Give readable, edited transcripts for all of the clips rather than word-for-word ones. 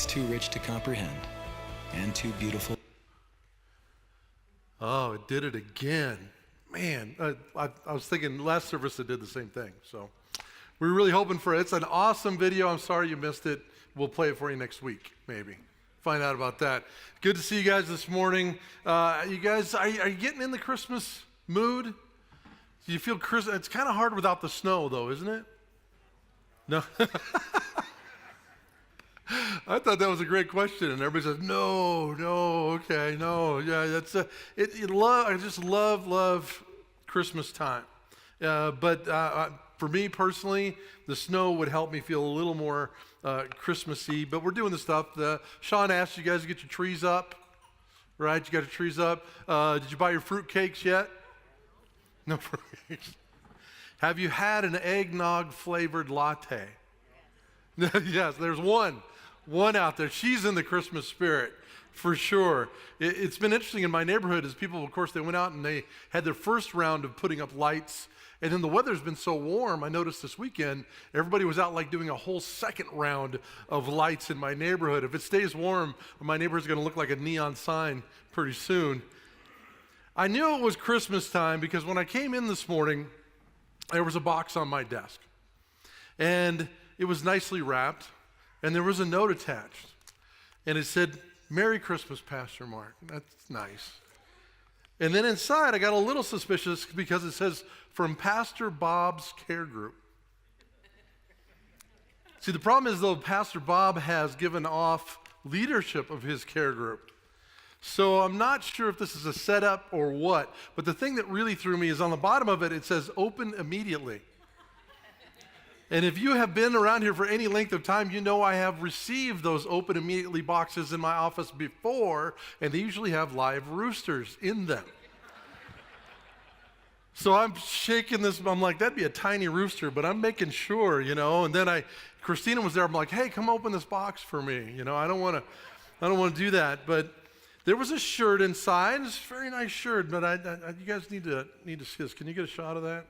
It's too rich to comprehend and too beautiful. Oh, it did it again. Man, I was thinking last service it did the same thing. So we're really hoping for it. It's an awesome video. I'm sorry you missed it. We'll play it for you next week, maybe. Find out about that. Good to see you guys this morning. You guys, are you getting in the Christmas mood? Do you feel Christmas? It's kind of hard without the snow, though, isn't it? No? I thought that was a great question, and everybody says, no, okay, no, yeah, that's I just love Christmas time. But for me personally, the snow would help me feel a little more Christmassy. But we're doing the stuff. Sean asked you guys to get your trees up, right? You got your trees up. Did you buy your fruit cakes yet? No fruit cakes. Have you had an eggnog flavored latte? Yes, there's one out there. She's in the Christmas spirit for sure. It's been interesting in my neighborhood as people, of course, they went out and they had their first round of putting up lights. And then the weather's been so warm, I noticed this weekend, everybody was out like doing a whole second round of lights in my neighborhood. If it stays warm, my neighborhood's gonna look like a neon sign pretty soon. I knew it was Christmas time because when I came in this morning, there was a box on my desk. And it was nicely wrapped. And there was a note attached, and it said, "Merry Christmas, Pastor Mark." That's nice. And then inside, I got a little suspicious because it says, "From Pastor Bob's Care Group." See, the problem is, though, Pastor Bob has given off leadership of his care group. So I'm not sure if this is a setup or what, but the thing that really threw me is on the bottom of it, it says, "Open immediately." And if you have been around here for any length of time, you know I have received those open immediately boxes in my office before, and they usually have live roosters in them. So I'm shaking this, I'm like, that'd be a tiny rooster, but I'm making sure, and then Christina was there, I'm like, hey, come open this box for me. I don't want to do that, but there was a shirt inside. It's a very nice shirt, but you guys need to see this. Can you get a shot of that?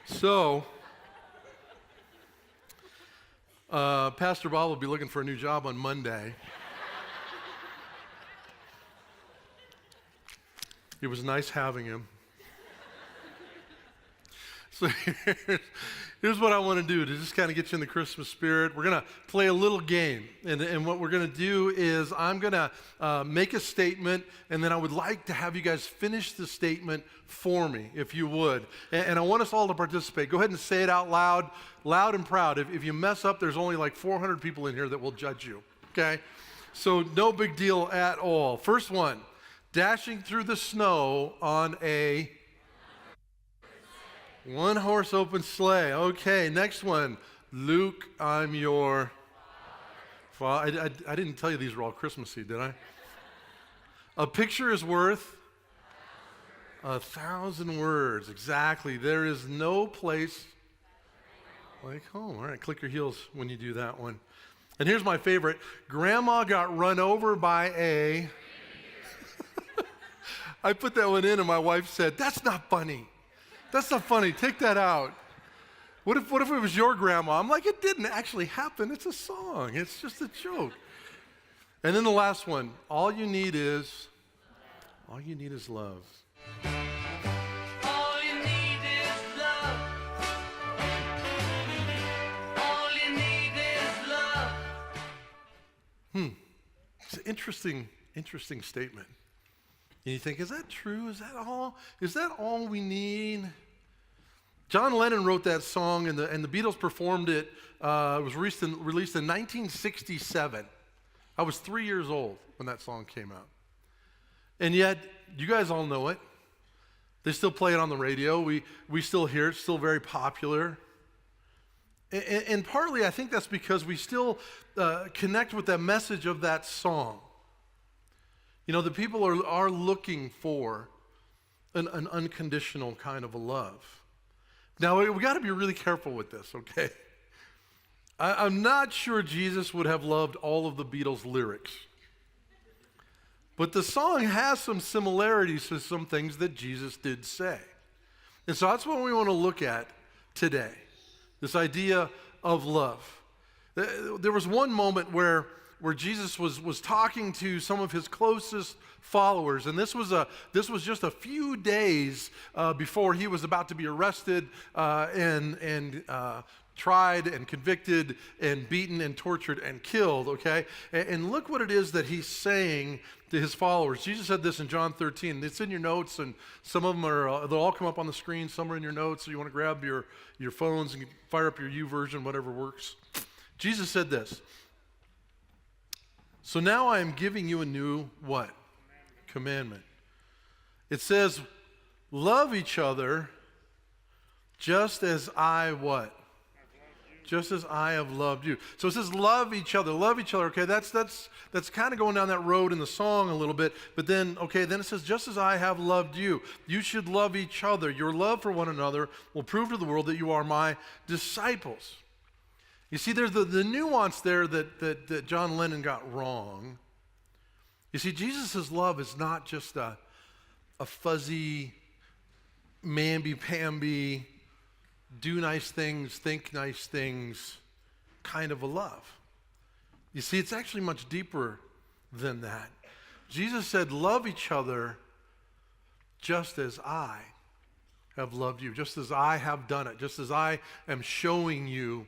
So, Pastor Bob will be looking for a new job on Monday. It was nice having him. So here's what I want to do to just kind of get you in the Christmas spirit. We're going to play a little game. And what we're going to do is I'm going to make a statement, and then I would like to have you guys finish the statement for me, if you would. And I want us all to participate. Go ahead and say it out loud and proud. If you mess up, there's only like 400 people in here that will judge you, okay? So no big deal at all. First one, dashing through the snow on a one-horse open sleigh. Okay, next one. Luke, I'm your father. I didn't tell you these were all Christmassy, did I? A picture is worth 1,000 words. Exactly. There is no place like home. All right, click your heels when you do that one. And here's my favorite. Grandma got run over by a... I put that one in and my wife said, that's not funny. That's not funny. Take that out. What if it was your grandma? I'm like, it didn't actually happen. It's a song. It's just a joke. And then the last one. All you need is love. All you need is love. All you need is love. It's an interesting statement. And you think, is that true? Is that all? Is that all we need? John Lennon wrote that song, and the Beatles performed it. It was released in 1967. I was 3 years old when that song came out. And yet, you guys all know it. They still play it on the radio. We still hear it. It's still very popular. And partly, I think that's because we still connect with the message of that song. The people are looking for an unconditional kind of a love. Now, we got to be really careful with this, okay? I'm not sure Jesus would have loved all of the Beatles' lyrics. But the song has some similarities to some things that Jesus did say. And so that's what we want to look at today, this idea of love. There was one moment where Jesus was talking to some of his closest followers, and this was just a few days before he was about to be arrested and tried and convicted and beaten and tortured and killed, okay? And look what it is that he's saying to his followers. Jesus said this in John 13. It's in your notes, and some of them they'll all come up on the screen. Some are in your notes, so you want to grab your phones and fire up your YouVersion, whatever works. Jesus said this. So now I am giving you a new what? Commandment. It says, love each other just as I what? Just as I have loved you. So it says love each other, okay? That's kind of going down that road in the song a little bit, but then it says just as I have loved you. You should love each other. Your love for one another will prove to the world that you are my disciples. You see, there's the nuance there that John Lennon got wrong. You see, Jesus' love is not just a fuzzy, mamby-pamby, do nice things, think nice things kind of a love. You see, it's actually much deeper than that. Jesus said, love each other just as I have loved you, just as I have done it, just as I am showing you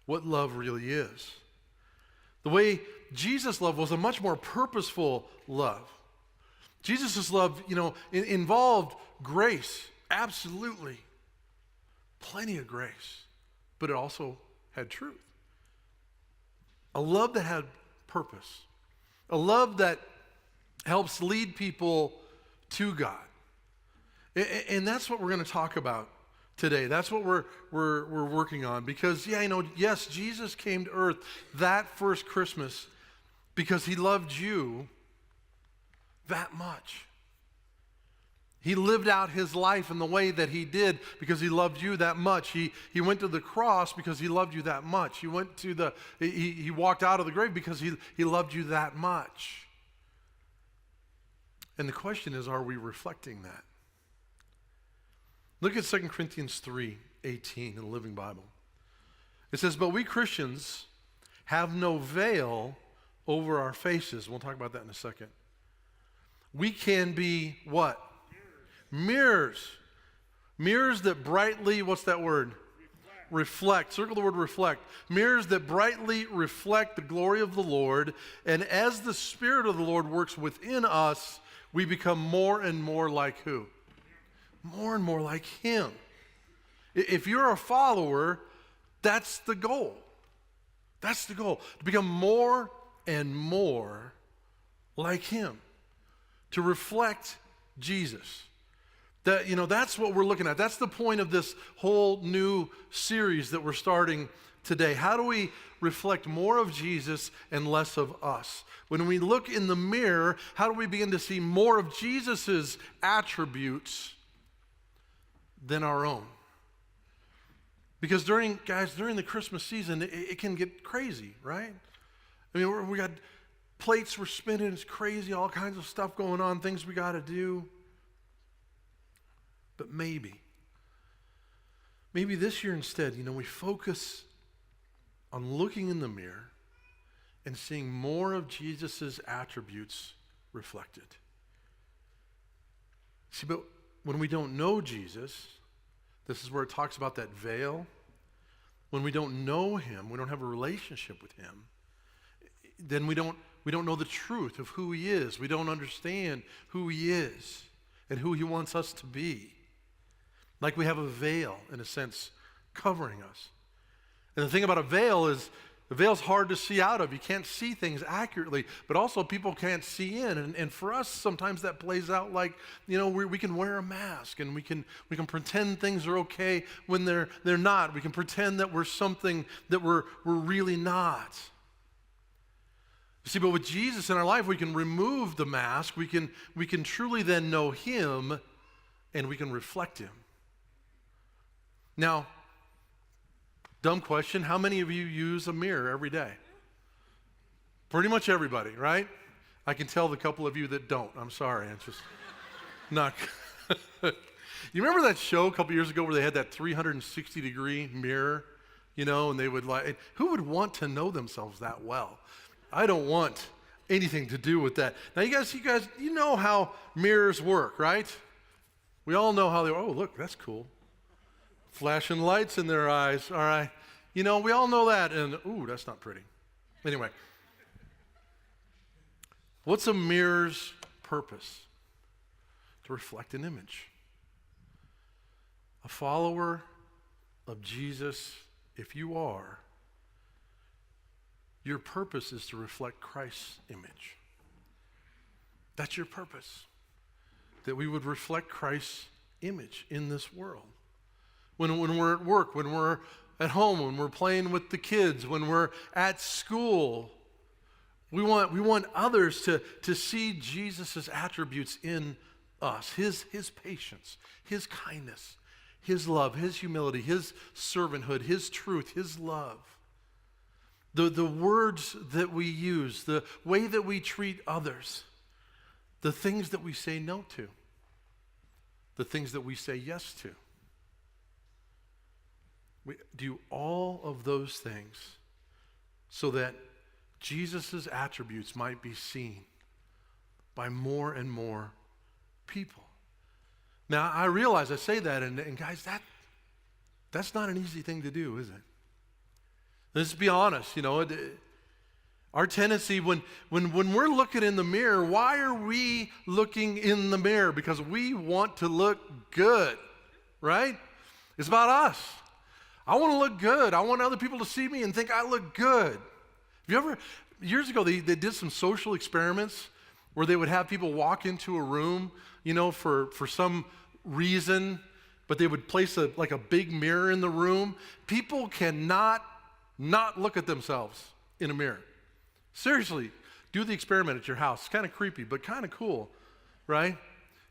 what love really is. The way Jesus' love was a much more purposeful love. Jesus' love, involved grace, absolutely. Plenty of grace, but it also had truth. A love that had purpose. A love that helps lead people to God. And that's what we're going to talk about today. That's what we're working on. Because, yes, Jesus came to earth that first Christmas because he loved you that much. He lived out his life in the way that he did because he loved you that much. He went to the cross because he loved you that much. He walked out of the grave because he loved you that much. And the question is, are we reflecting that? Look at 2 Corinthians 3:18 in the Living Bible. It says, but we Christians have no veil over our faces. We'll talk about that in a second. We can be what? Mirrors. Mirrors that brightly, what's that word? Reflect. Circle the word reflect. Mirrors that brightly reflect the glory of the Lord. And as the Spirit of the Lord works within us, we become more and more like who? More and more like him. If you're a follower, that's the goal. That's the goal. To become more and more like him. To reflect Jesus. That's what we're looking at. That's the point of this whole new series that we're starting today. How do we reflect more of Jesus and less of us? When we look in the mirror, how do we begin to see more of Jesus's attributes than our own? Because during the Christmas season, it can get crazy, right? I mean, we got plates we're spinning, it's crazy, all kinds of stuff going on, things we got to do. But maybe this year instead, we focus on looking in the mirror and seeing more of Jesus' attributes reflected. See, but when we don't know Jesus, this is where it talks about that veil. When we don't know him, we don't have a relationship with him, then we don't know the truth of who he is. We don't understand who he is and who he wants us to be. Like we have a veil, in a sense, covering us. And the thing about a veil is, the veil's hard to see out of. You can't see things accurately, but also people can't see in. And for us, sometimes that plays out like, we can wear a mask and we can pretend things are okay when they're not. We can pretend that we're something that we're really not. You see, but with Jesus in our life, we can remove the mask. We can truly then know him, and we can reflect him. Now, dumb question, how many of you use a mirror every day? Pretty much everybody, right? I can tell the couple of you that don't. I'm sorry, it's just not good. You remember that show a couple years ago where they had that 360-degree mirror, and they would who would want to know themselves that well? I don't want anything to do with that. Now, you guys, you know how mirrors work, right? We all know how they, oh, look, that's cool. Flashing lights in their eyes, all right. We all know that, and ooh, that's not pretty. Anyway, what's a mirror's purpose? To reflect an image. A follower of Jesus, if you are, your purpose is to reflect Christ's image. That's your purpose. That we would reflect Christ's image in this world. When we're at work, when we're at home, when we're playing with the kids, when we're at school, we want others to see Jesus' attributes in us. His patience, his kindness, his love, his humility, his servanthood, his truth, his love. The words that we use, the way that we treat others, the things that we say no to, the things that we say yes to. We do all of those things so that Jesus' attributes might be seen by more and more people. Now, I realize I say that, and guys, that's not an easy thing to do, is it? Let's be honest, our tendency when we're looking in the mirror, why are we looking in the mirror? Because we want to look good, right? It's about us. I want to look good. I want other people to see me and think I look good. Have you ever, years ago, they did some social experiments where they would have people walk into a room, for some reason, but they would place a big mirror in the room. People cannot not look at themselves in a mirror. Seriously, do the experiment at your house. It's kind of creepy, but kind of cool, right?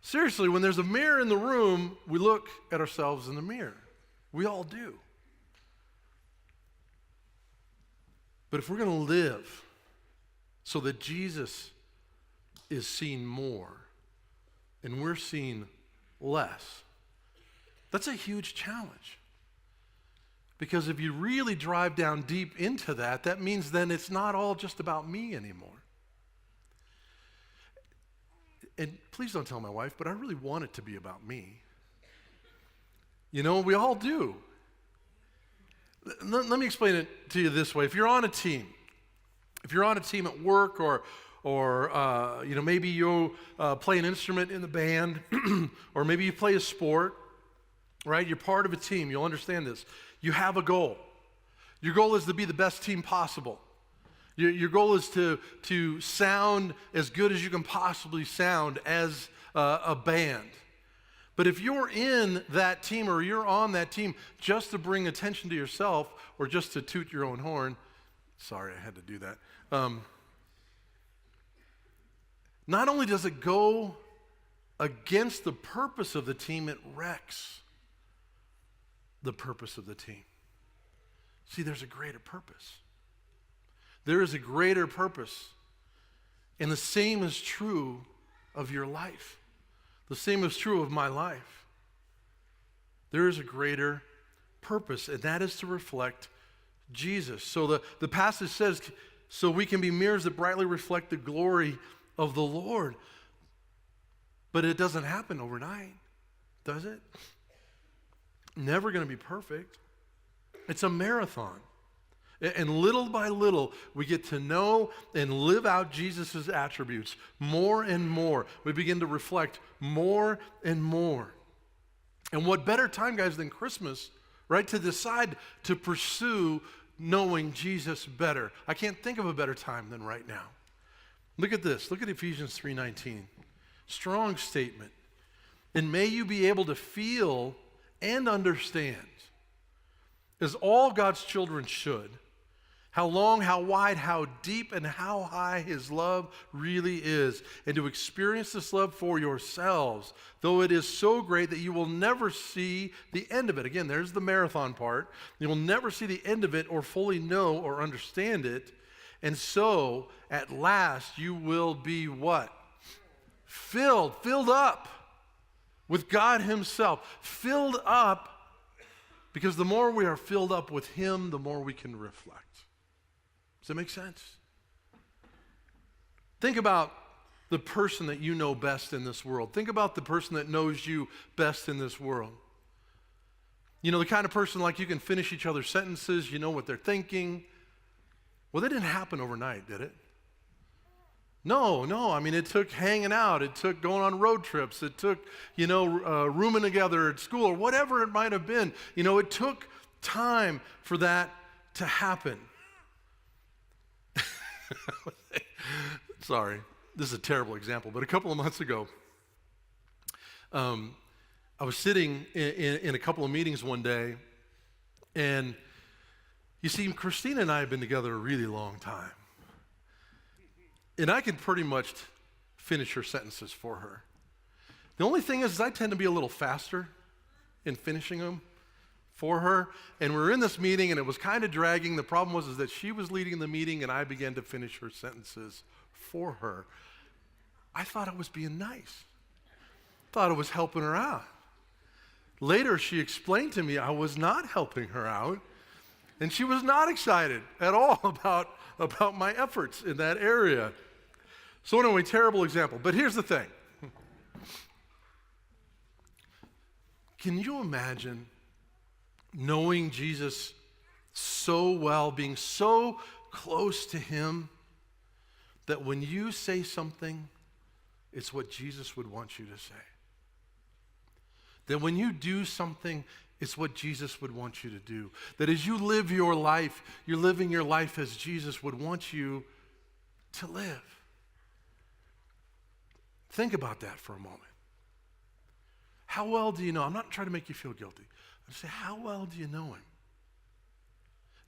Seriously, when there's a mirror in the room, we look at ourselves in the mirror. We all do. But if we're going to live so that Jesus is seen more and we're seen less, that's a huge challenge. Because if you really drive down deep into that, that means then it's not all just about me anymore. And please don't tell my wife, but I really want it to be about me. We all do. Let me explain it to you this way. If you're on a team at work, or maybe you play an instrument in the band, or maybe you play a sport, right? You're part of a team. You'll understand this. You have a goal. Your goal is to be the best team possible. Your goal is to sound as good as you can possibly sound as a band. But if you're in that team or you're on that team just to bring attention to yourself or just to toot your own horn, sorry, I had to do that. Not only does it go against the purpose of the team, it wrecks the purpose of the team. See, there's a greater purpose. There is a greater purpose. And the same is true of your life. The same is true of my life. There is a greater purpose, and that is to reflect Jesus. So the passage says, so we can be mirrors that brightly reflect the glory of the Lord. But it doesn't happen overnight, does it? Never going to be perfect. It's a marathon. And little by little, we get to know and live out Jesus' attributes more and more. We begin to reflect more and more. And what better time, guys, than Christmas, right, to decide to pursue knowing Jesus better. I can't think of a better time than right now. Look at this. Look at Ephesians 3:19. Strong statement. And may you be able to feel and understand, as all God's children should, how long, how wide, how deep, and how high his love really is, and to experience this love for yourselves, though it is so great that you will never see the end of it. Again, there's the marathon part. You will never see the end of it or fully know or understand it, and so at last you will be what? Filled up with God himself, filled up, because the more we are filled up with him, the more we can reflect. Does that make sense? Think about the person that you know best in this world. Think about the person that knows you best in this world. You know, the kind of person like you can finish each other's sentences, you know what they're thinking. Well, that didn't happen overnight, did it? No. I mean, it took hanging out. It took going on road trips. It took, rooming together at school or whatever it might have been. You know, it took time for that to happen. Sorry, this is a terrible example, but a couple of months ago, I was sitting in a couple of meetings one day, and you see, Christina and I have been together a really long time. And I can pretty much finish her sentences for her. The only thing is I tend to be a little faster in finishing them for her. And we were in this meeting, and it was kind of dragging. The problem was that she was leading the meeting, and I began to finish her sentences for her. I thought I was being nice. Thought I was helping her out. Later, she explained to me I was not helping her out, and she was not excited at all about my efforts in that area. So anyway, terrible example. But here's the thing. Can you imagine knowing Jesus so well, being so close to him, that when you say something, it's what Jesus would want you to say? That when you do something, it's what Jesus would want you to do. That as you live your life, you're living your life as Jesus would want you to live. Think about that for a moment. How well do you know? I'm not trying to make you feel guilty. I say, how well do you know him?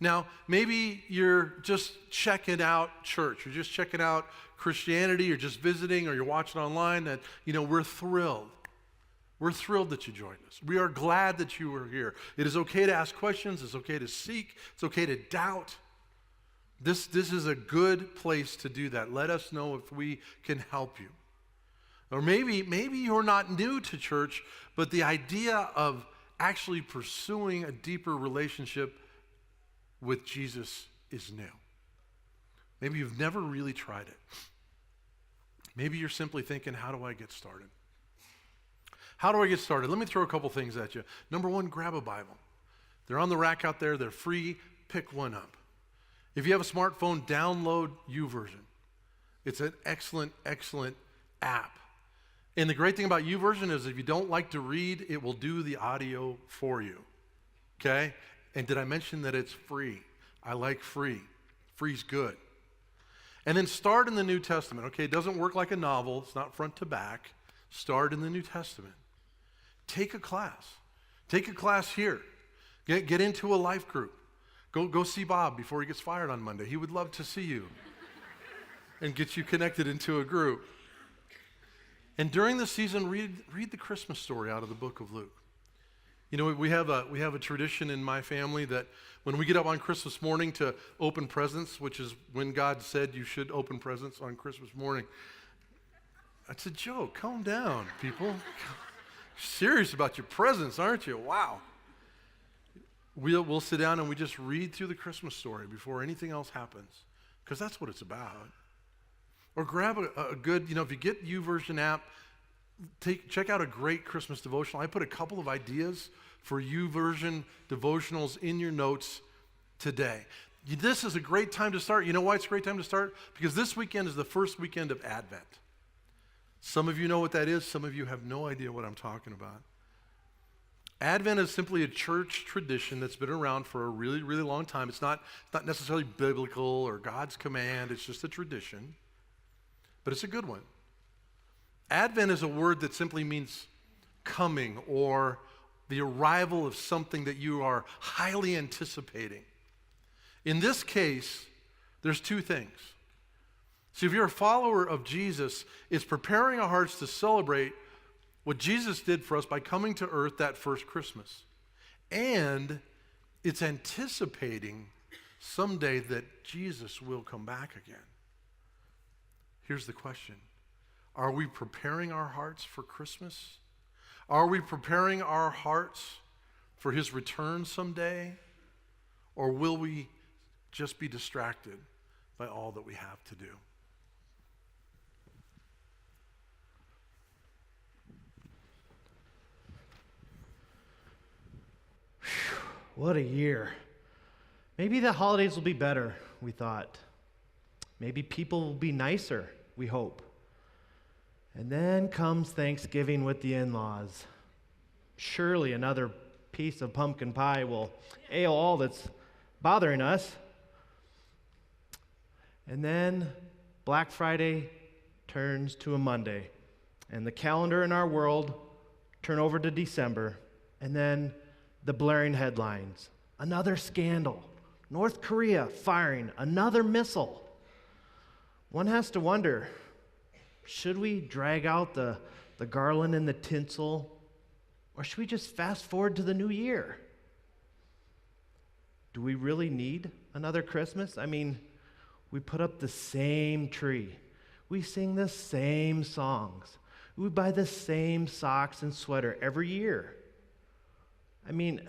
Now, maybe you're just checking out church. You're just checking out Christianity. You're just visiting, or you're watching online. That, we're thrilled. We're thrilled that you joined us. We are glad that you are here. It is okay to ask questions. It's okay to seek. It's okay to doubt. This is a good place to do that. Let us know if we can help you. Or maybe you're not new to church, but the idea of actually pursuing a deeper relationship with Jesus is new. Maybe you've never really tried it. Maybe you're simply thinking, how do I get started? How do I get started? Let me throw a couple things at you. Number one, grab a Bible. They're on the rack out there. They're free. Pick one up. If you have a smartphone, download YouVersion. It's an excellent app. And the great thing about YouVersion is if you don't like to read, it will do the audio for you. Okay? And did I mention that it's free? I like free. Free's good. And then start in the New Testament. Okay, it doesn't work like a novel. It's not front to back. Start in the New Testament. Take a class. Take a class here. Get into a life group. Go see Bob before he gets fired on Monday. He would love to see you and get you connected into a group. And during the season, read the Christmas story out of the book of Luke. We have a tradition in my family that when we get up on Christmas morning to open presents, which is when God said you should open presents on Christmas morning. That's a joke. Calm down, people. You're serious about your presents, aren't you? Wow. We'll sit down and we just read through the Christmas story before anything else happens, because that's what it's about. Or grab a good, if you get YouVersion app, check out a great Christmas devotional. I put a couple of ideas for YouVersion devotionals in your notes today. This is a great time to start. You know why it's a great time to start? Because this weekend is the first weekend of Advent. Some of you know what that is. Some of you have no idea what I'm talking about. Advent is simply a church tradition that's been around for a really, really long time. It's not necessarily biblical or God's command. It's just a tradition. But it's a good one. Advent is a word that simply means coming, or the arrival of something that you are highly anticipating. In this case, there's two things. So if you're a follower of Jesus, it's preparing our hearts to celebrate what Jesus did for us by coming to earth that first Christmas. And it's anticipating someday that Jesus will come back again. Here's the question. Are we preparing our hearts for Christmas? Are we preparing our hearts for his return someday? Or will we just be distracted by all that we have to do? What a year. Maybe the holidays will be better, we thought. Maybe people will be nicer, we hope. And then comes Thanksgiving with the in-laws. Surely another piece of pumpkin pie will ail all that's bothering us. And then Black Friday turns to a Monday, and the calendar in our world turn over to December, and then the blaring headlines. Another scandal. North Korea firing another missile. One has to wonder, should we drag out the garland and the tinsel, or should we just fast forward to the new year? Do we really need another Christmas? I mean, we put up the same tree. We sing the same songs. We buy the same socks and sweater every year. I mean,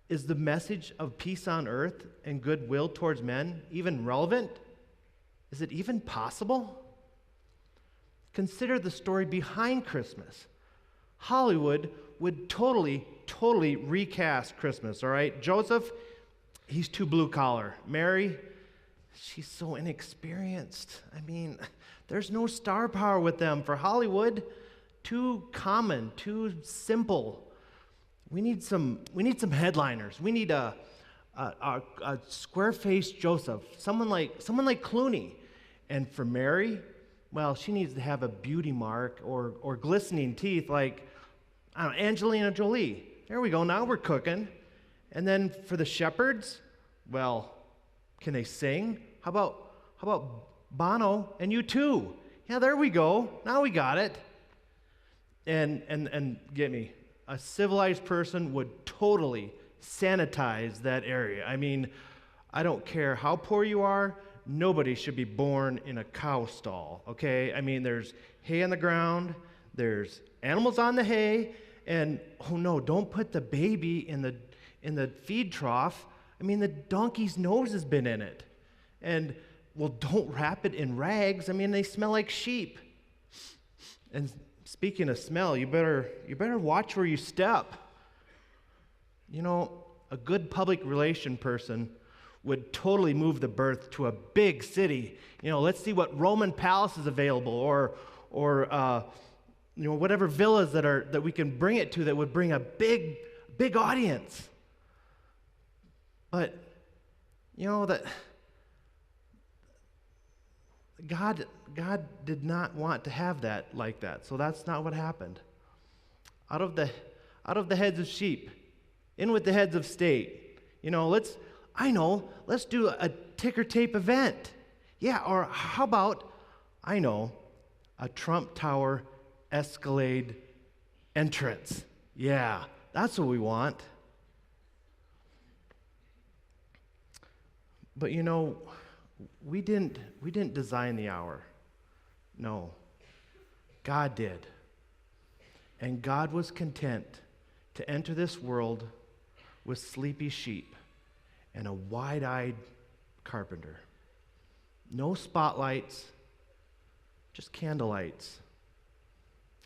is the message of peace on earth and goodwill towards men even relevant? Is it even possible? Consider the story behind Christmas. Hollywood would totally recast Christmas, all right? Joseph, he's too blue collar. Mary, she's so inexperienced. I mean, there's no star power with them for Hollywood. Too common, too simple. We need some headliners. We need a square-faced Joseph, someone like Clooney. And for Mary, well, she needs to have a beauty mark or glistening teeth like, I don't know, Angelina Jolie. There we go. Now we're cooking. And then for the shepherds, well, can they sing? How about Bono and U2? Yeah, there we go. Now we got it. And get me. A civilized person would totally sanitize that area. I mean, I don't care how poor you are, nobody should be born in a cow stall, okay? I mean, there's hay on the ground, there's animals on the hay, and oh no, don't put the baby in the feed trough. I mean, the donkey's nose has been in it. And, well, don't wrap it in rags. I mean, they smell like sheep. And speaking of smell, you better watch where you step. You know, a good public relation person would totally move the birth to a big city. You know, let's see what Roman palace is available, or you know, whatever villas that we can bring it to that would bring a big audience. But you know that God did not want to have that like that, so that's not what happened. Out of the heads of sheep, in with the heads of state. You know, let's do a ticker tape event. Yeah, or how about, a Trump Tower Escalade entrance. Yeah, that's what we want. But you know, we didn't design the hour. No. God did. And God was content to enter this world with sleepy sheep and a wide-eyed carpenter. No spotlights, just candlelights,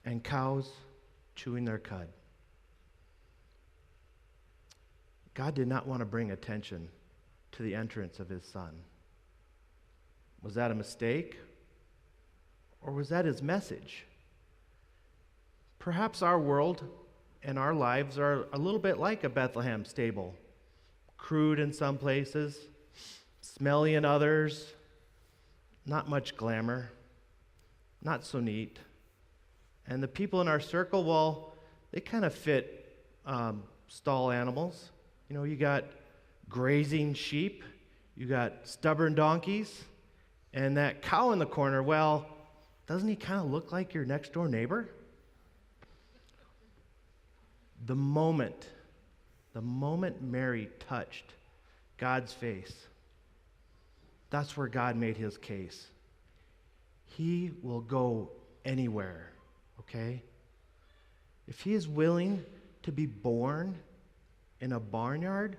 and cows chewing their cud. God did not want to bring attention to the entrance of his son. Was that a mistake? Or was that his message? Perhaps our world and our lives are a little bit like a Bethlehem stable. Crude in some places, smelly in others, not much glamour, not so neat. And the people in our circle, well, they kind of fit stall animals. You know, you got grazing sheep, you got stubborn donkeys, and that cow in the corner, well, doesn't he kind of look like your next door neighbor? The moment Mary touched God's face, that's where God made his case. He will go anywhere, okay? if he is willing to be born in a barnyard,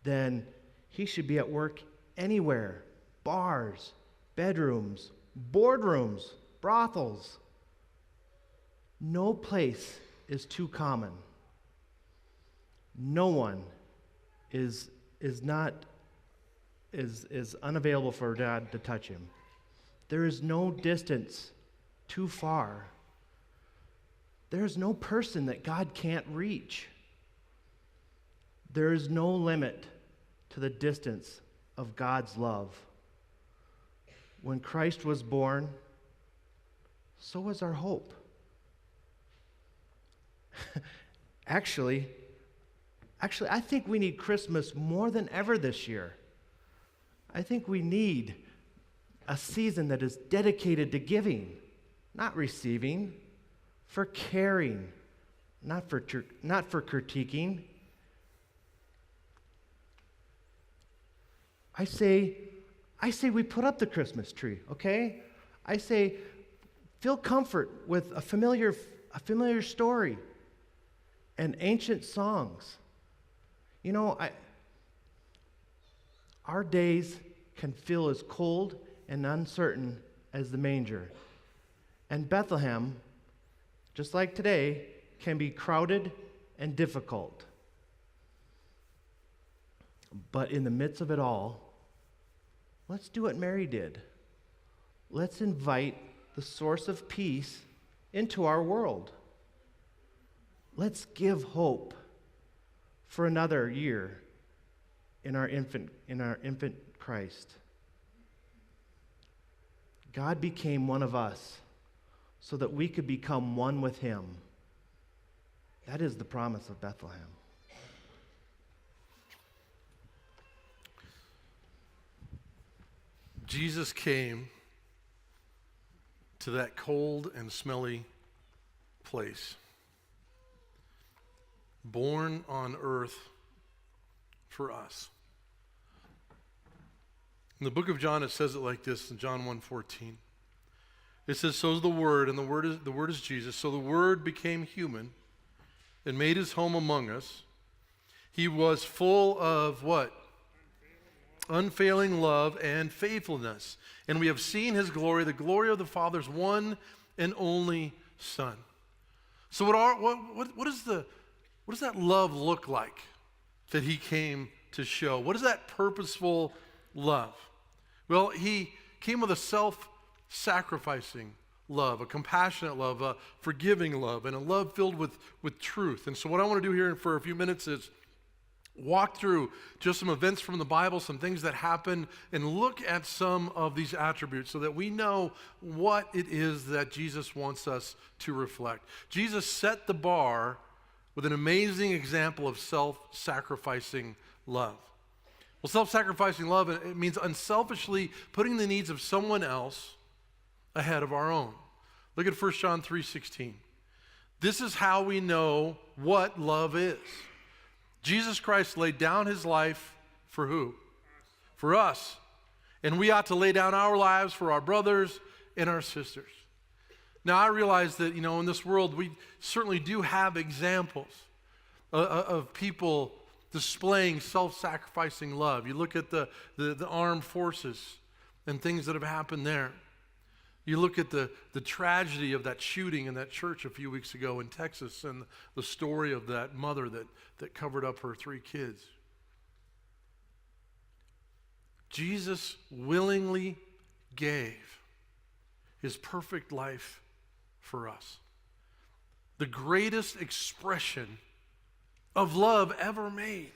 then he should be at work anywhere. Bars, bedrooms, boardrooms, brothels. No place is too common. No one is unavailable for God to touch him. There is no distance too far. There is no person that God can't reach. There is no limit to the distance of God's love. When Christ was born, so was our hope. Actually, I think we need Christmas more than ever this year. I think we need a season that is dedicated to giving, not receiving, for caring, not for critiquing. I say we put up the Christmas tree, okay? I say feel comfort with a familiar story and ancient songs. You know, our days can feel as cold and uncertain as the manger. And Bethlehem, just like today, can be crowded and difficult. But in the midst of it all, let's do what Mary did. Let's invite the source of peace into our world. Let's give hope for another year in our infant Christ. God became one of us so that we could become one with him. That is the promise of Bethlehem. Jesus came to that cold and smelly place, born on earth for us. In the book of John, it says it like this in John 1:14. It says, "So is the Word, and the Word is Jesus. So the Word became human and made his home among us. He was full of" what? Unfailing love and faithfulness. And we have seen his glory, the glory of the Father's one and only Son. So what does that love look like that he came to show? What is that purposeful love? Well, he came with a self-sacrificing love, a compassionate love, a forgiving love, and a love filled with truth. And so what I want to do here for a few minutes is walk through just some events from the Bible, some things that happened, and look at some of these attributes so that we know what it is that Jesus wants us to reflect. Jesus set the bar with an amazing example of self-sacrificing love. Well, self-sacrificing love, it means unselfishly putting the needs of someone else ahead of our own. Look at 1 John 3:16. This is how we know what love is. Jesus Christ laid down his life for who? For us. And we ought to lay down our lives for our brothers and our sisters. Now, I realize that, in this world, we certainly do have examples of people displaying self-sacrificing love. You look at the armed forces and things that have happened there. You look at the tragedy of that shooting in that church a few weeks ago in Texas and the story of that mother that covered up her 3 kids. Jesus willingly gave his perfect life for us. The greatest expression of love ever made.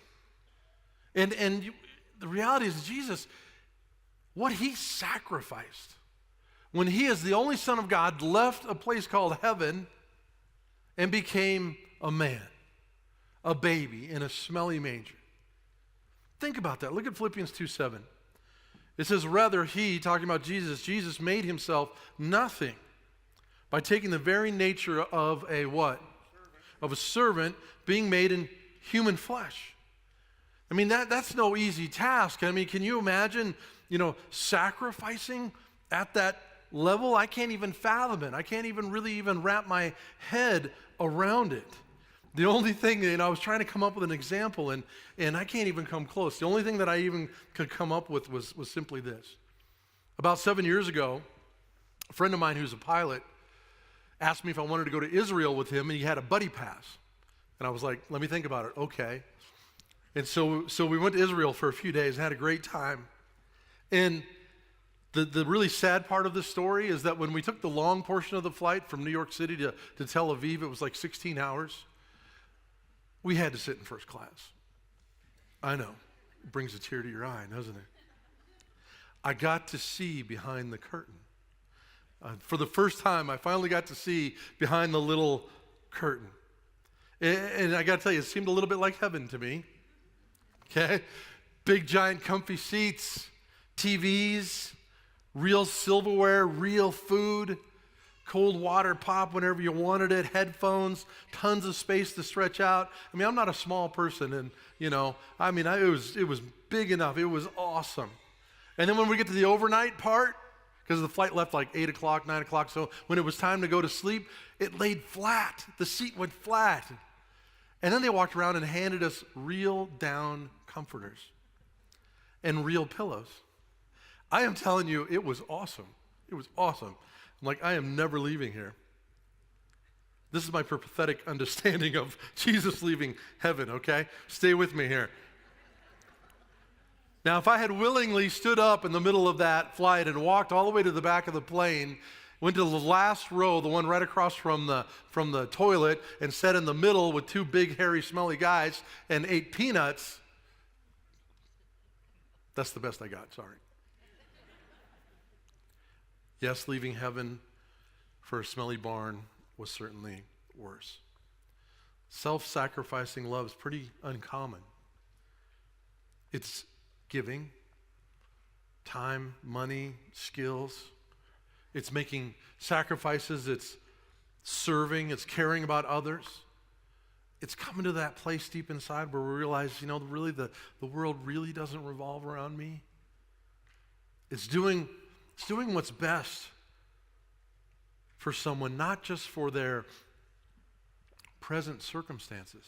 And the reality is Jesus, what he sacrificed when he, as the only Son of God, left a place called heaven and became a man, a baby in a smelly manger. Think about that. Look at Philippians 2:7. It says, rather he, talking about Jesus made himself nothing by taking the very nature of a what? Of a servant, being made in human flesh. I mean, that's no easy task. I mean, can you imagine, sacrificing at that level, I can't even fathom it. I can't even really even wrap my head around it. The only thing, I was trying to come up with an example, and I can't even come close. The only thing that I even could come up with was simply this. About 7 years ago, a friend of mine who's a pilot asked me if I wanted to go to Israel with him, and he had a buddy pass. And I was like, let me think about it. Okay. And so we went to Israel for a few days and had a great time. And the really sad part of this story is that when we took the long portion of the flight from New York City to Tel Aviv, it was like 16 hours. We had to sit in first class. I know. It brings a tear to your eye, doesn't it? I got to see behind the curtain. For the first time, I finally got to see behind the little curtain. And I got to tell you, it seemed a little bit like heaven to me. Okay? Big, giant, comfy seats, TVs, real silverware, real food, cold water pop whenever you wanted it, headphones, tons of space to stretch out. I mean, I'm not a small person, and, it was big enough. It was awesome. And then when we get to the overnight part, because the flight left like 8 o'clock, 9 o'clock, so when it was time to go to sleep, it laid flat. The seat went flat. And then they walked around and handed us real down comforters and real pillows. I am telling you, it was awesome. It was awesome. I'm like, I am never leaving here. This is my pathetic understanding of Jesus leaving heaven, okay? Stay with me here. Now, if I had willingly stood up in the middle of that flight and walked all the way to the back of the plane, went to the last row, the one right across from the toilet, and sat in the middle with two big, hairy, smelly guys and ate peanuts, that's the best I got, sorry. Yes, leaving heaven for a smelly barn was certainly worse. Self-sacrificing love is pretty uncommon. It's giving time, money, skills. It's making sacrifices. It's serving. It's caring about others. It's coming to that place deep inside where we realize, really the world really doesn't revolve around me. It's doing what's best for someone, not just for their present circumstances,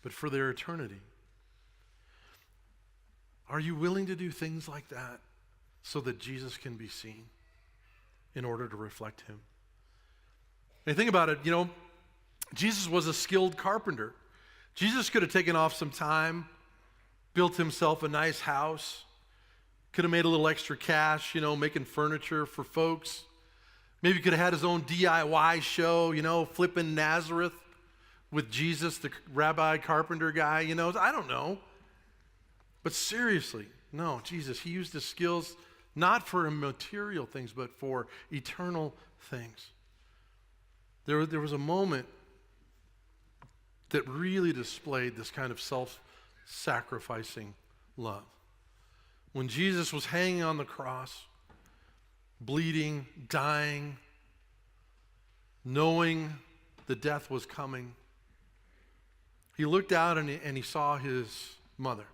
but for their eternity. Are you willing to do things like that so that Jesus can be seen in order to reflect him? And think about it, Jesus was a skilled carpenter. Jesus could have taken off some time, built himself a nice house, could have made a little extra cash, making furniture for folks. Maybe could have had his own DIY show, flipping Nazareth with Jesus, the rabbi carpenter guy, I don't know. But seriously, no, Jesus, he used his skills not for material things, but for eternal things. There was a moment that really displayed this kind of self-sacrificing love. When Jesus was hanging on the cross, bleeding, dying, knowing the death was coming, he looked out and he saw his mother.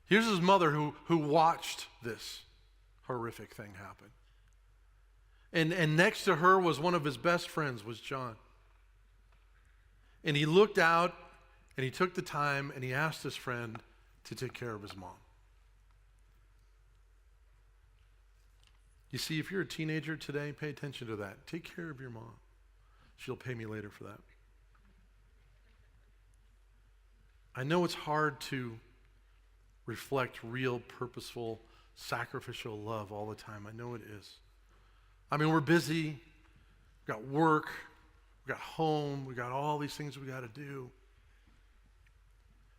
Here's his mother who watched this horrific thing happen. And next to her was one of his best friends, was John. And he looked out and he took the time and he asked his friend to take care of his mom. You see, if you're a teenager today, pay attention to that. Take care of your mom. She'll pay me later for that. I know it's hard to reflect real, purposeful, sacrificial love all the time. I know it is. I mean, we're busy. We've got work. We've got home. We've got all these things we got to do.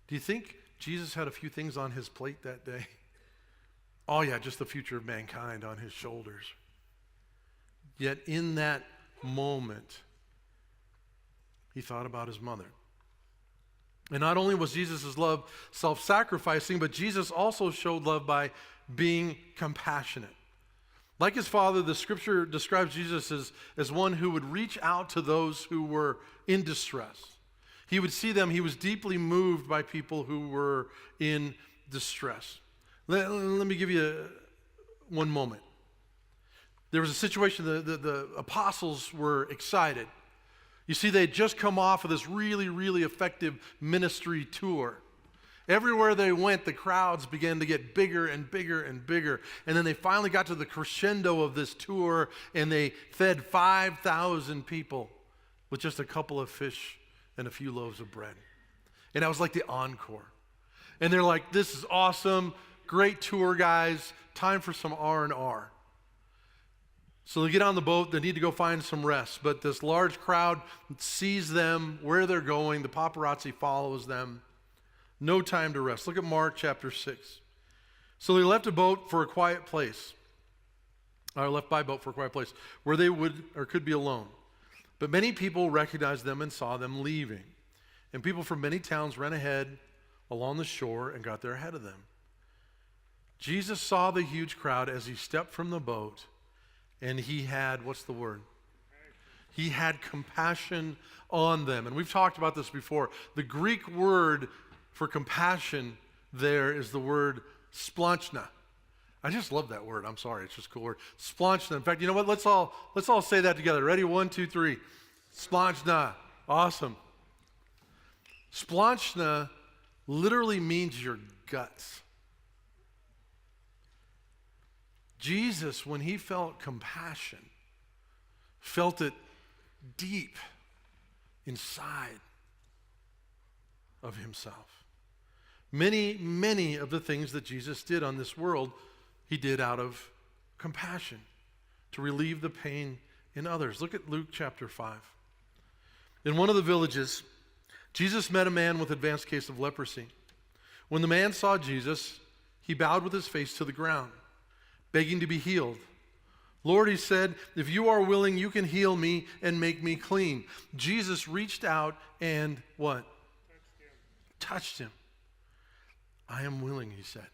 Do you think Jesus had a few things on his plate that day? Oh yeah, just the future of mankind on his shoulders. Yet in that moment, he thought about his mother. And not only was Jesus' love self-sacrificing, but Jesus also showed love by being compassionate. Like his Father, the scripture describes Jesus as one who would reach out to those who were in distress. He would see them. He was deeply moved by people who were in distress. Let me give you one moment. There was a situation, the apostles were excited. You see, they'd just come off of this really, really effective ministry tour. Everywhere they went, the crowds began to get bigger and bigger and bigger. And then they finally got to the crescendo of this tour, and they fed 5,000 people with just a couple of fish and a few loaves of bread. And that was like the encore. And they're like, this is awesome, great tour, guys. Time for some R&R. So they get on the boat, they need to go find some rest. But this large crowd sees them, where they're going. The paparazzi follows them. No time to rest. Look at Mark chapter 6. So they left a boat for a quiet place, or left by boat for a quiet place, where they would or could be alone. But many people recognized them and saw them leaving. And people from many towns ran ahead along the shore and got there ahead of them. Jesus saw the huge crowd as he stepped from the boat, and he had, what's the word? He had compassion on them. And we've talked about this before. The Greek word for compassion there is the word splanchna. I just love that word. I'm sorry, it's just a cool word. Splanchna. In fact, you know what? Let's all say that together. Ready? 1, 2, 3. Splanchna. Awesome. Splanchna literally means your guts. Jesus, when he felt compassion, felt it deep inside of himself. Many, many of the things that Jesus did on this world, he did out of compassion to relieve the pain in others. Look at Luke chapter 5. In one of the villages, Jesus met a man with advanced case of leprosy. When the man saw Jesus, he bowed with his face to the ground, begging to be healed. Lord, he said, if you are willing, you can heal me and make me clean. Jesus reached out and what? Touched him. I am willing, he said.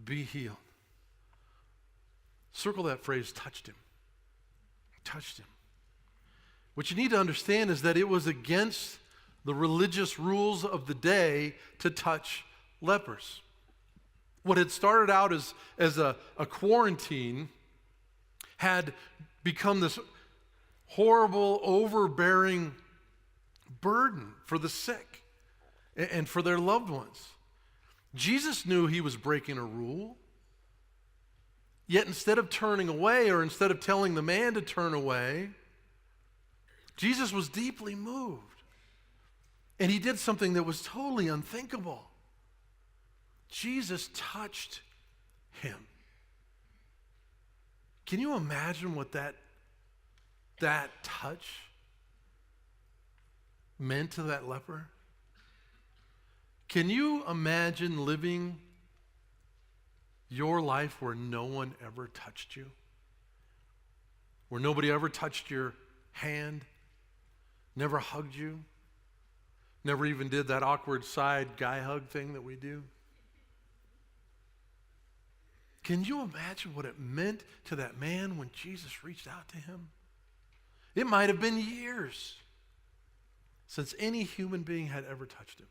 Be healed. Circle that phrase, touched him. Touched him. What you need to understand is that it was against the religious rules of the day to touch lepers. What had started out as a quarantine had become this horrible, overbearing burden for the sick and for their loved ones. Jesus knew he was breaking a rule, yet instead of turning away, or instead of telling the man to turn away, Jesus was deeply moved. And he did something that was totally unthinkable. Jesus touched him. Can you imagine what that touch meant to that leper? Can you imagine living your life where no one ever touched you? Where nobody ever touched your hand, never hugged you, never even did that awkward side guy hug thing that we do? Can you imagine what it meant to that man when Jesus reached out to him? It might have been years since any human being had ever touched him.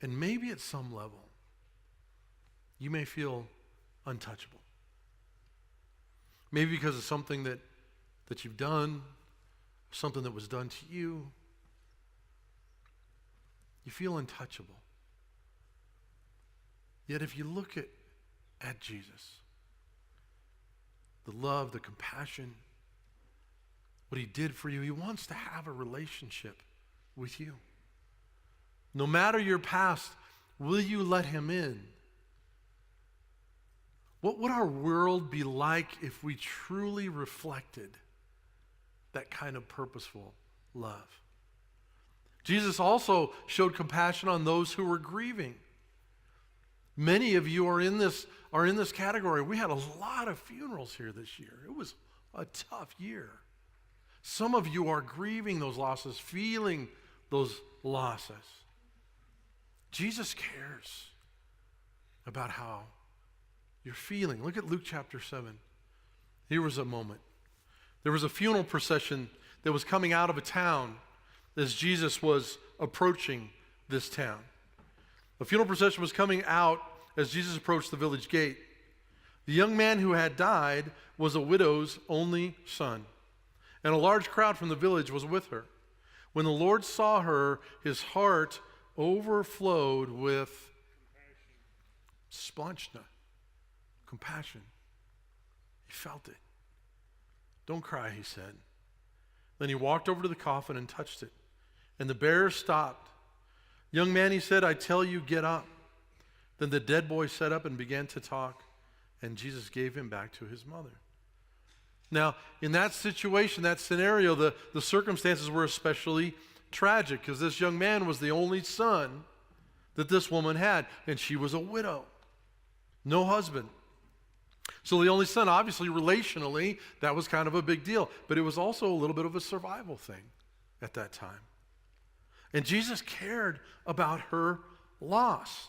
And maybe at some level, you may feel untouchable. Maybe because of something that you've done, something that was done to you. You feel untouchable. Yet if you look at Jesus, the love, the compassion, what he did for you, he wants to have a relationship with you. No matter your past, will you let him in? What would our world be like if we truly reflected that kind of purposeful love? Jesus also showed compassion on those who were grieving. Many of you are in this category. We had a lot of funerals here this year. It was a tough year. Some of you are grieving those losses, feeling those losses. Jesus cares about how you're feeling. Look at Luke chapter 7. Here was a moment. There was a funeral procession that was coming out of a town as Jesus was approaching this town. The funeral procession was coming out as Jesus approached the village gate. The young man who had died was a widow's only son, and a large crowd from the village was with her. When the Lord saw her, his heart overflowed with splanchna, compassion. He felt it. Don't cry, he said. Then he walked over to the coffin and touched it, and the bearer stopped. Young man, he said, I tell you, get up. Then the dead boy sat up and began to talk, and Jesus gave him back to his mother. Now, in that situation, that scenario, the circumstances were especially tragic because this young man was the only son that this woman had, and she was a widow, no husband. So the only son, obviously, relationally, that was kind of a big deal, but it was also a little bit of a survival thing at that time. And Jesus cared about her loss.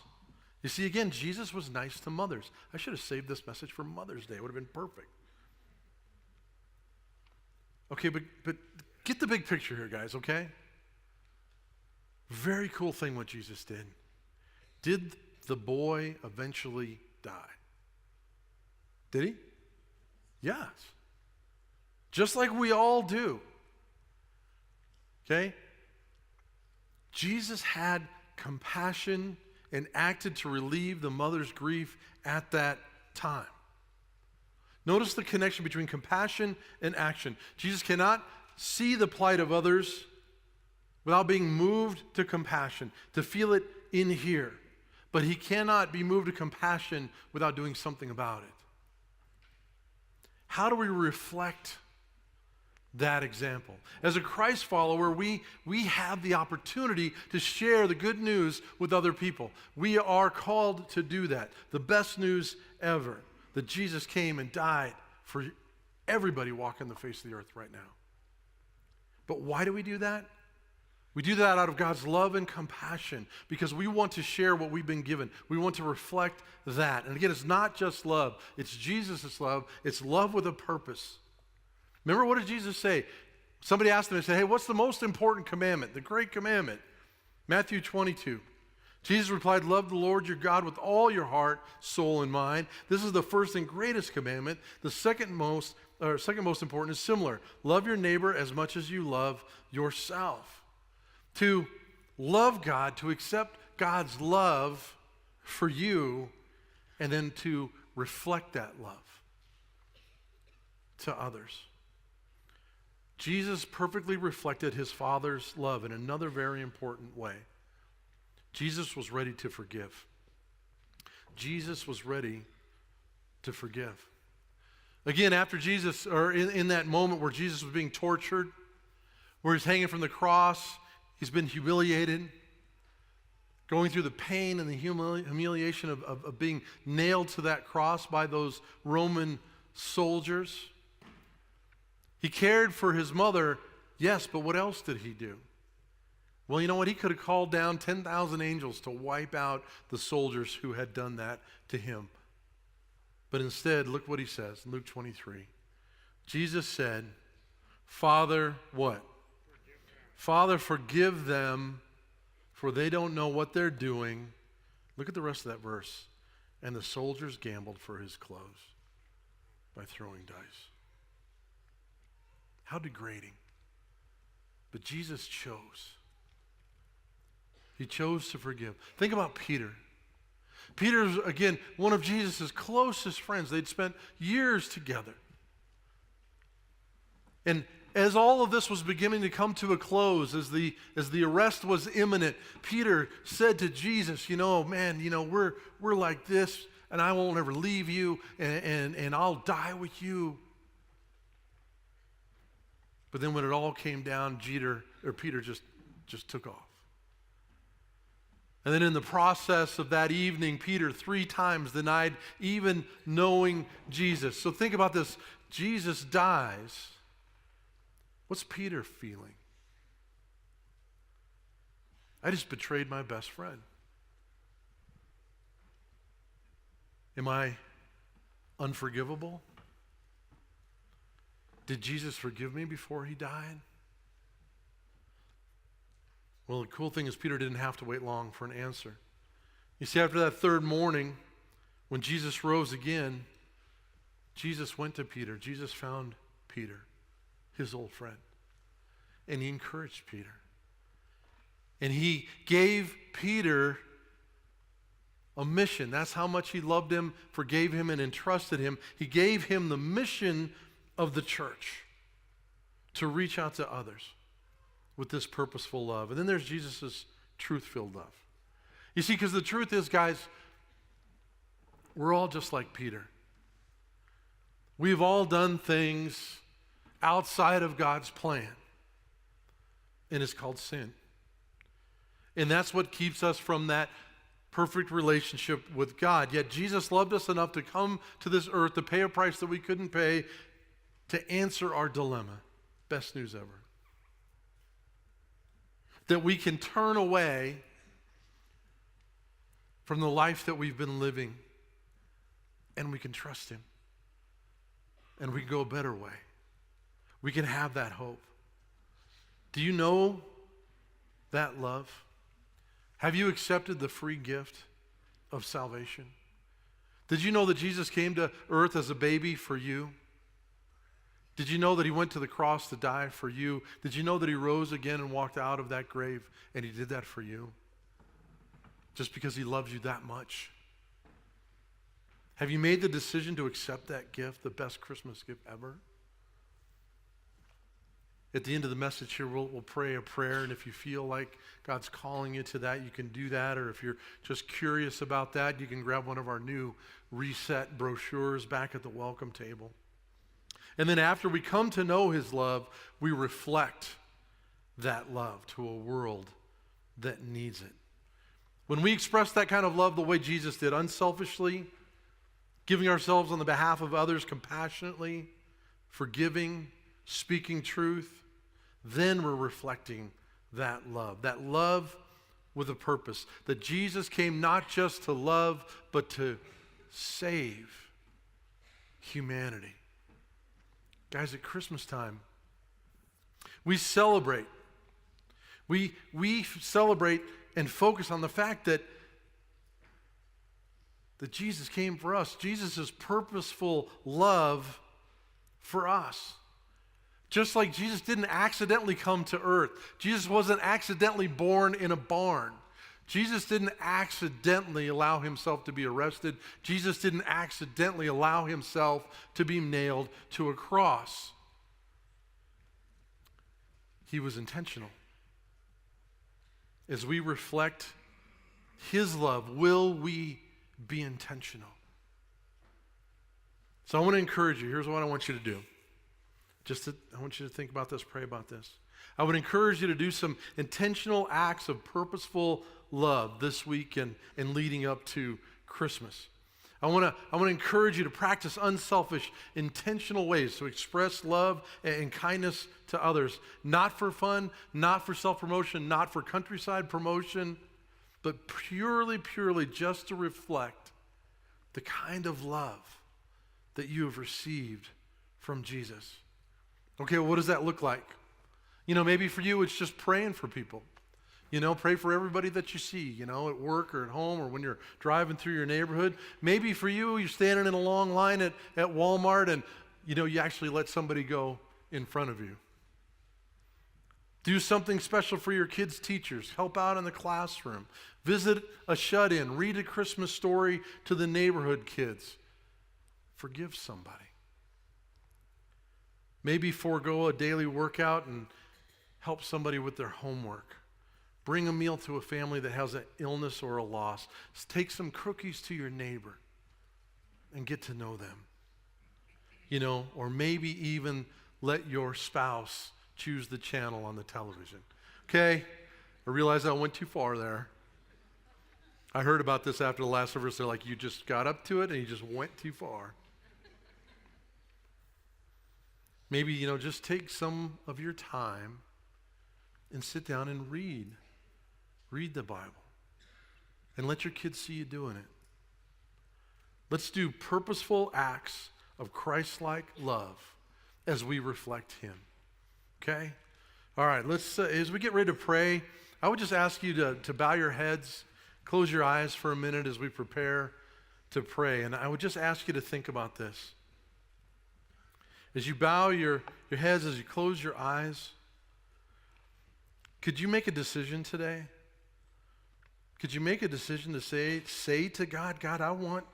You see, again, Jesus was nice to mothers. I should have saved this message for Mother's Day. It would have been perfect. Okay, but get the big picture here, guys, okay? Very cool thing what Jesus did. Did the boy eventually die? Did he? Yes. Just like we all do. Okay? Jesus had compassion and acted to relieve the mother's grief at that time. Notice the connection between compassion and action. Jesus cannot see the plight of others without being moved to compassion, to feel it in here. But he cannot be moved to compassion without doing something about it. How do we reflect that example? As a Christ follower, we have the opportunity to share the good news with other people. We are called to do that. The best news ever, that Jesus came and died for everybody walking the face of the earth right now. But why do we do that? We do that out of God's love and compassion because we want to share what we've been given. We want to reflect that. And again, it's not just love. It's Jesus' love. It's love with a purpose. Remember, what did Jesus say? Somebody asked him and said, hey, what's the most important commandment? The great commandment. Matthew 22. Jesus replied, love the Lord your God with all your heart, soul, and mind. This is the first and greatest commandment. The second most important is similar. Love your neighbor as much as you love yourself. To love God, to accept God's love for you, and then to reflect that love to others. Jesus perfectly reflected his Father's love in another very important way. Jesus was ready to forgive. Jesus was ready to forgive. Again, after Jesus, or in that moment where Jesus was being tortured, where he's hanging from the cross, he's been humiliated, going through the pain and the humiliation of being nailed to that cross by those Roman soldiers. He cared for his mother, yes, but what else did he do? Well, you know what? He could have called down 10,000 angels to wipe out the soldiers who had done that to him. But instead, look what he says in Luke 23. Jesus said, Father, what? Father, forgive them, for they don't know what they're doing. Look at the rest of that verse. And the soldiers gambled for his clothes by throwing dice. How degrading. But Jesus chose. He chose to forgive. Think about Peter. Peter's, again, one of Jesus' closest friends. They'd spent years together. And as all of this was beginning to come to a close, as the arrest was imminent, Peter said to Jesus, we're like this, and I won't ever leave you, and I'll die with you. But then when it all came down, Peter just took off. And then in the process of that evening, Peter 3 times denied even knowing Jesus. So think about this. Jesus dies. What's Peter feeling? I just betrayed my best friend. Am I unforgivable? Did Jesus forgive me before he died? Well, the cool thing is Peter didn't have to wait long for an answer. You see, after that third morning, when Jesus rose again, Jesus went to Peter. Jesus found Peter, his old friend, and he encouraged Peter. And he gave Peter a mission. That's how much he loved him, forgave him, and entrusted him. He gave him the mission of the church to reach out to others with this purposeful love. And then there's Jesus' truth-filled love. You see, because the truth is, guys, we're all just like Peter. We've all done things outside of God's plan, and it's called sin. And that's what keeps us from that perfect relationship with God. Yet Jesus loved us enough to come to this earth to pay a price that we couldn't pay to answer our dilemma. Best news ever. That we can turn away from the life that we've been living and we can trust him. And we can go a better way. We can have that hope. Do you know that love? Have you accepted the free gift of salvation? Did you know that Jesus came to earth as a baby for you? Did you know that he went to the cross to die for you? Did you know that he rose again and walked out of that grave and he did that for you? Just because he loves you that much. Have you made the decision to accept that gift, the best Christmas gift ever? At the end of the message here, we'll pray a prayer, and if you feel like God's calling you to that, you can do that, or if you're just curious about that, you can grab one of our new reset brochures back at the welcome table. And then after we come to know his love, we reflect that love to a world that needs it. When we express that kind of love the way Jesus did, unselfishly, giving ourselves on the behalf of others compassionately, forgiving, speaking truth, then we're reflecting that love with a purpose, that Jesus came not just to love, but to save humanity. Guys, at Christmas time, we celebrate. We celebrate and focus on the fact that Jesus came for us. Jesus' purposeful love for us. Just like Jesus didn't accidentally come to earth. Jesus wasn't accidentally born in a barn. Jesus didn't accidentally allow himself to be arrested. Jesus didn't accidentally allow himself to be nailed to a cross. He was intentional. As we reflect his love, will we be intentional? So I want to encourage you. Here's what I want you to do. I want you to think about this, pray about this. I would encourage you to do some intentional acts of purposeful love this week and leading up to Christmas. I want to encourage you to practice unselfish, intentional ways to express love and kindness to others. Not for fun, not for self-promotion, not for countryside promotion, but purely just to reflect the kind of love that you have received from Jesus. Okay, well, what does that look like? Maybe for you it's just praying for people. Pray for everybody that you see, at work or at home or when you're driving through your neighborhood. Maybe for you, you're standing in a long line at Walmart and, you actually let somebody go in front of you. Do something special for your kids' teachers. Help out in the classroom. Visit a shut-in. Read a Christmas story to the neighborhood kids. Forgive somebody. Maybe forego a daily workout and help somebody with their homework. Bring a meal to a family that has an illness or a loss. Take some cookies to your neighbor and get to know them. Or maybe even let your spouse choose the channel on the television. Okay? I realize I went too far there. I heard about this after the last service. They're like, you just got up to it and you just went too far. Maybe, just take some of your time and sit down and read. Read the Bible. And let your kids see you doing it. Let's do purposeful acts of Christ-like love as we reflect him. Okay? All right, let's, as we get ready to pray, I would just ask you to bow your heads, close your eyes for a minute as we prepare to pray. And I would just ask you to think about this. As you bow your heads, as you close your eyes, could you make a decision today? Could you make a decision to say to God, God, I want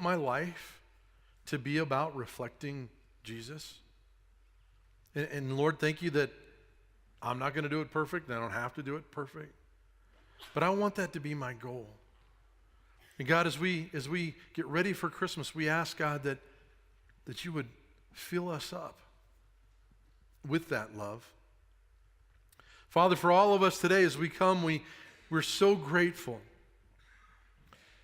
my life to be about reflecting Jesus? And Lord, thank you that I'm not going to do it perfect, and I don't have to do it perfect. But I want that to be my goal. And God, as we get ready for Christmas, we ask, God, that you would fill us up with that love. Father, for all of us today, as we come, we're so grateful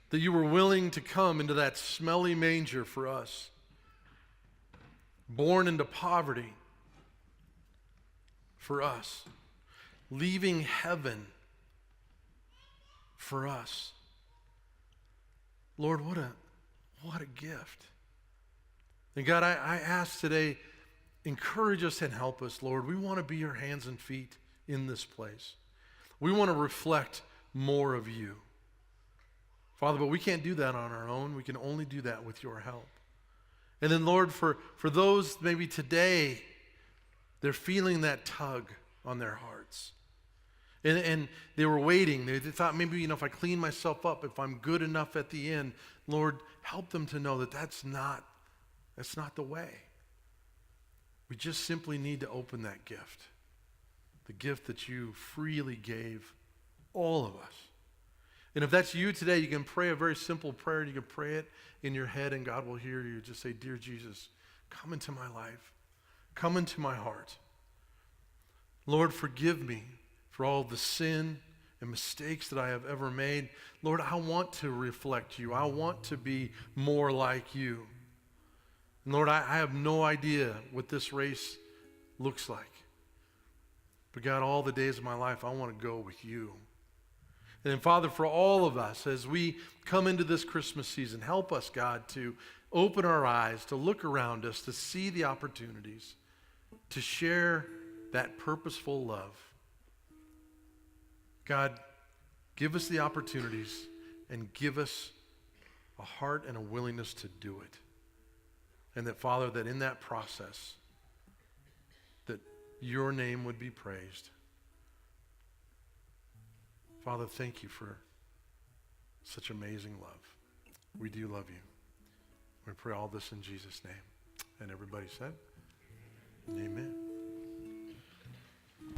that you were willing to come into that smelly manger for us, born into poverty for us, leaving heaven for us. Lord, what a gift. And God, I ask today, encourage us and help us, Lord. We want to be your hands and feet in this place. We want to reflect more of you. Father, but we can't do that on our own. We can only do that with your help. And then, Lord, for those maybe today, they're feeling that tug on their hearts. And they were waiting. They thought maybe, if I clean myself up, if I'm good enough at the end, Lord, help them to know that that's not the way. We just simply need to open that gift. The gift that you freely gave all of us. And if that's you today, you can pray a very simple prayer. You can pray it in your head and God will hear you. Just say, Dear Jesus, come into my life. Come into my heart. Lord, forgive me for all the sin and mistakes that I have ever made. Lord, I want to reflect you. I want to be more like you. And Lord, I have no idea what this race looks like. But God, all the days of my life, I want to go with you. And then, Father, for all of us, as we come into this Christmas season, help us, God, to open our eyes, to look around us, to see the opportunities, to share that purposeful love. God, give us the opportunities and give us a heart and a willingness to do it. And that, Father, that in that process, that your name would be praised. Father, thank you for such amazing love. We do love you. We pray all this in Jesus' name. And everybody said, Amen.